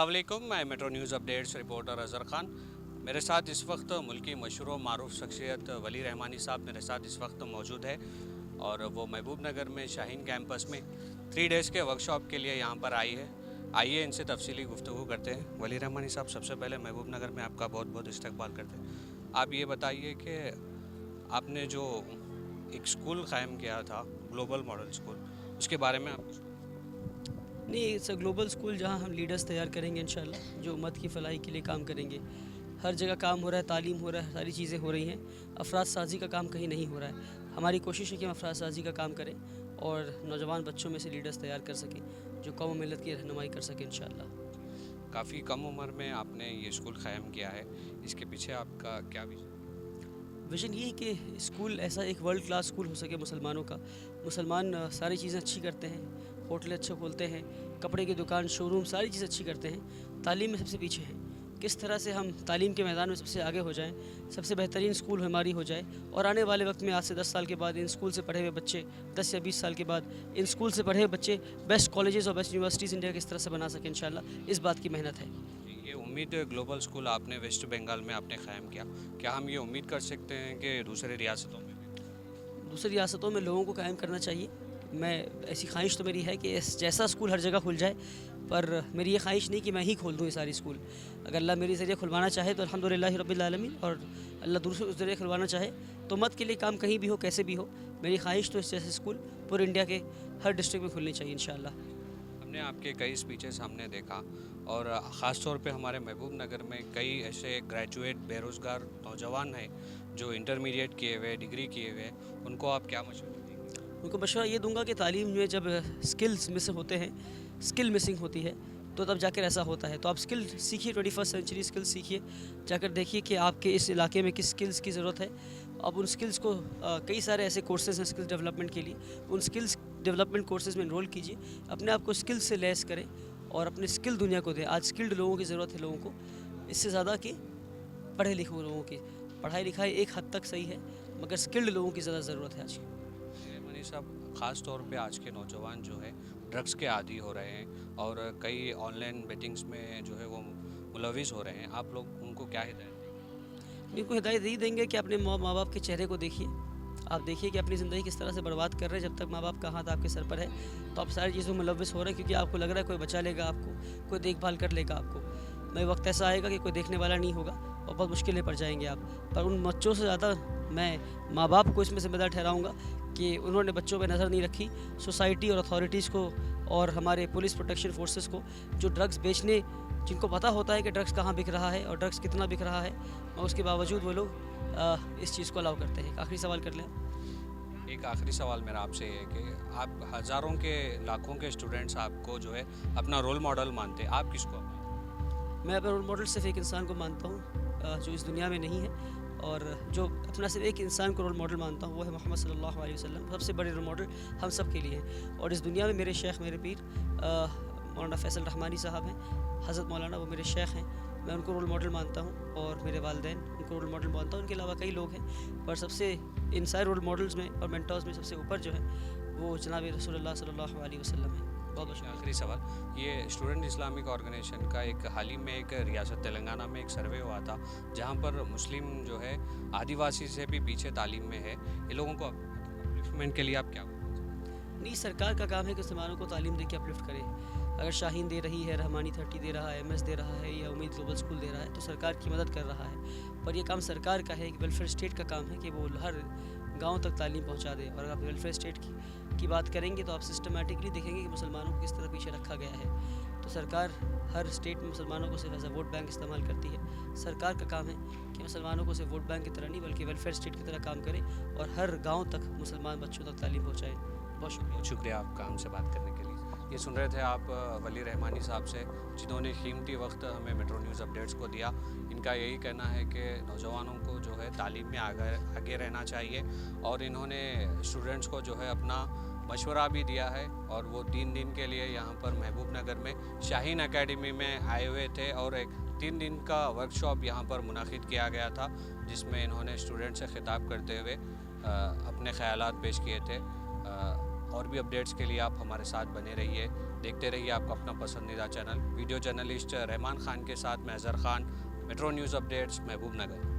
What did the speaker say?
अस्सलाम वालेकुम, मैं metro news updates reporter Azhar Khan. मेरे साथ इस वक्त मुल्की मशहूर मारूफ शख्सियत वली रहमानी साहब मेरे साथ इस वक्त मौजूद है और वो महबूब नगर में शाहीन कैंपस में 3 डेज़ के वर्कशॉप के लिए यहाँ पर आई है। आइए इनसे तफसीली गुफ्तगू करते हैं। वली रहमानी साहब, सबसे पहले महबूब नगर में आपका बहुत बहुत इस्तकबाल करते हैं। आप ये बताइए कि आपने जो एक स्कूल क़ायम किया था, ग्लोबल मॉडल स्कूल, उसके बारे में आप नहीं, इट्स अ ग्लोबल स्कूल जहाँ हम लीडर्स तैयार करेंगे इंशाल्लाह, जो उम्मत की फलाही के लिए काम करेंगे। हर जगह काम हो रहा है, तालीम हो रहा है, सारी चीज़ें हो रही हैं। अफराद साजी का काम कहीं नहीं हो रहा है। हमारी कोशिश है कि हम अफराद साजी का काम करें और नौजवान बच्चों में से लीडर्स तैयार कर सकें, जो कौम मिलत की रहनुमाई कर सकें इंशाल्लाह। काफ़ी कम उम्र में आपने ये स्कूल क़ायम किया है, इसके पीछे आपका क्या विजन? विजन ये है कि स्कूल ऐसा एक वर्ल्ड क्लास स्कूल हो सके मुसलमानों का। मुसलमान सारी चीज़ें अच्छी करते हैं, होटल अच्छे खोलते हैं, कपड़े की दुकान, शोरूम, सारी चीज़ें अच्छी करते हैं, तालीम में सबसे पीछे हैं। किस तरह से हम तालीम के मैदान में सबसे आगे हो जाएं, सबसे बेहतरीन स्कूल हमारी हो जाए और आने वाले वक्त में आज से 10 साल के बाद इन स्कूल से पढ़े हुए बच्चे, 10 या 20 साल के बाद इन स्कूल से पढ़े हुए बच्चे बेस्ट कॉलेजेस और बेस्ट यूनिवर्सिटीज़ इंडिया किस तरह से बना सकें इंशाल्लाह, इस बात की मेहनत है। ये उम्मीद ग्लोबल स्कूल आपने वेस्ट बंगाल में आपने क़ायम किया, क्या हम ये उम्मीद कर सकते हैं कि दूसरे रियासतों में भी? दूसरी रियासतों में लोगों को कायम करना चाहिए। मैं ऐसी ख्वाहिश तो मेरी है कि जैसा स्कूल हर जगह खुल जाए, पर मेरी ये ख्वाहिश नहीं कि मैं ही खोल दूँ ये सारी स्कूल। अगर अल्लाह मेरे ज़रिए खुलवाना चाहे तो अल्हम्दुलिल्लाहि रब्बिल आलमीन, और अल्लाह दूसरे उस ज़रिए खुलवाना चाहे तो मत के लिए काम कहीं भी हो, कैसे भी हो, मेरी ख्वाहिश तो इस जैसे स्कूल पूरे इंडिया के हर डिस्ट्रिक्ट में खुलनी चाहिए इंशाअल्लाह। हमने आपके कई स्पीचेस हमने देखा और ख़ास तौर पे हमारे महबूब नगर में कई ऐसे ग्रेजुएट बेरोज़गार नौजवान हैं जो इंटरमीडिएट किए हुए, डिग्री किए हुए, उनको आप क्या मशवरा देंगे? उनको मशवरा ये दूंगा कि तालीम में जब स्किल्स मिस होते हैं, स्किल मिसिंग होती है, तो तब जाकर ऐसा होता है। तो आप स्किल सीखिए, 21st सेंचुरी स्किल्स सीखिए, जाकर देखिए कि आपके इस इलाके में किस स्किल्स की ज़रूरत है। अब उन स्किल्स को कई सारे ऐसे कोर्सेज़ हैं स्किल डेवलपमेंट के लिए, उन स्किल्स डेवलपमेंट कोर्सेज़ में इनरोल कीजिए, अपने आप को स्किल से लैस करें और अपनी स्किल दुनिया को दें। आज स्किल्ड लोगों की ज़रूरत है लोगों को, इससे ज़्यादा कि पढ़े लिखे लोगों की। पढ़ाई लिखाई एक हद तक सही है, मगर स्किल्ड लोगों की ज़्यादा ज़रूरत है आज। मनी साहब, ख़ास तौर पे आज के नौजवान जो है ड्रग्स के आदी हो रहे हैं और कई ऑनलाइन बेटिंग्स में जो है वो मुलविस हो रहे हैं, आप लोग उनको क्या हिदायत देंगे? इनको हिदायत यही देंगे कि अपने माँ बाप के चेहरे को देखिए। आप देखिए कि अपनी ज़िंदगी किस तरह से बर्बाद कर रहे हैं। जब तक माँ बाप का हाथ आपके सर पर है तो आप सारी चीज़ों में मुलविस हो रहे हैं, क्योंकि आपको लग रहा है कोई बचा लेगा आपको, कोई देखभाल कर लेगा आपको। मैं वक्त ऐसा आएगा कि कोई देखने वाला नहीं होगा और बहुत मुश्किलें पड़ जाएंगे आप। पर उन बच्चों से ज़्यादा मैं माँ बाप को इसमें ज़िम्मेदार ठहराऊँगा कि उन्होंने बच्चों पर नज़र नहीं रखी। सोसाइटी और अथॉरिटीज़ को और हमारे पुलिस प्रोटेक्शन फोर्सेस को, जो ड्रग्स बेचने, जिनको पता होता है कि ड्रग्स कहाँ बिक रहा है और ड्रग्स कितना बिक रहा है, और उसके बावजूद वो लोग इस चीज़ को अलाउ करते हैं। एक आखिरी सवाल कर लें। एक आखिरी सवाल मेरा आपसे ये है कि आप हज़ारों के लाखों के स्टूडेंट्स आपको जो है अपना रोल मॉडल मानते हैं, आप किसको अपने? मैं अपना रोल मॉडल सिर्फ एक इंसान को मानता हूँ जो इस दुनिया में नहीं है, और जो अपना सिर्फ एक इंसान को रोल मॉडल मानता हूँ वो है मोहम्मद सल्लल्लाहु अलैहि वसल्लम। सबसे बड़े रोल मॉडल हम सब के लिए हैं, और इस दुनिया में मेरे शेख, मेरे पीर मौलाना फैसल रहमानी साहब हैं, हज़रत मौलाना, वो मेरे शेख हैं। मैं उनको रोल मॉडल मानता हूँ और मेरे वालिदैन उनको रोल मॉडल मानता हूँ। उनके अलावा कई लोग हैं, पर सबसे इन सारे रोल मॉडल्स में और मेंटर्स में सबसे ऊपर जो है वो जनाब रसूलुल्लाह सल्लल्लाहु अलैहि वसल्लम है। बहुत बहुत आखिरी सवाल, ये स्टूडेंट इस्लामिक ऑर्गेनाइजेशन का एक हाल ही में एक रियासत तेलंगाना में एक सर्वे हुआ था जहाँ पर मुस्लिम जो है आदिवासी से भी पीछे तालीम में है, ये लोगों को अपलिफ्टमेंट के लिए आप क्या? नहीं, सरकार का काम है कि मुसलमानों को तालीम दे के अपलिफ्ट करे। अगर शाहीन दे रही है, रहमानी 30 दे रहा है, MS दे रहा है, या उम्मीद ग्लोबल स्कूल दे रहा है, तो सरकार की मदद कर रहा है। पर यह काम सरकार का है कि वेलफेयर स्टेट का काम है कि वो हर गांव तक तालीम पहुंचा दे। और आप वेलफेयर स्टेट की बात करेंगे तो आप सिस्टमेटिकली देखेंगे कि मुसलमानों को किस तरह पीछे रखा गया है। तो सरकार हर स्टेट में मुसलमानों को सिर्फ एज अ वोट बैंक इस्तेमाल करती है। सरकार का काम है कि मुसलमानों को सिर्फ वोट बैंक की तरह नहीं बल्कि वेलफेयर स्टेट की तरह काम करे और हर गाँव तक मुसलमान बच्चों तक तालीम पहुँचाए। बहुत शुक्रिया आपका हमसे बात करने के लिए। ये सुन रहे थे आप वली रहमानी साहब से, जिन्होंने कीमती वक्त हमें मेट्रो न्यूज़ अपडेट्स को दिया। इनका यही कहना है कि नौजवानों को जो है तालीम में आगे रहना चाहिए, और इन्होंने स्टूडेंट्स को जो है अपना मशवरा भी दिया है। और वो 3 दिन के लिए यहाँ पर महबूब नगर में शाहीन एकेडमी में आए हुए थे और एक 3 दिन का वर्कशॉप यहाँ पर मुनाकिद किया गया था, जिसमें इन्होंने स्टूडेंट से खिताब करते हुए अपने ख़यालात पेश किए थे। और भी अपडेट्स के लिए आप हमारे साथ बने रहिए, देखते रहिए आपका अपना पसंदीदा channel. Video journalist Rahman Khan के साथ मैं Azhar Khan, metro news updates, महबूब नगर।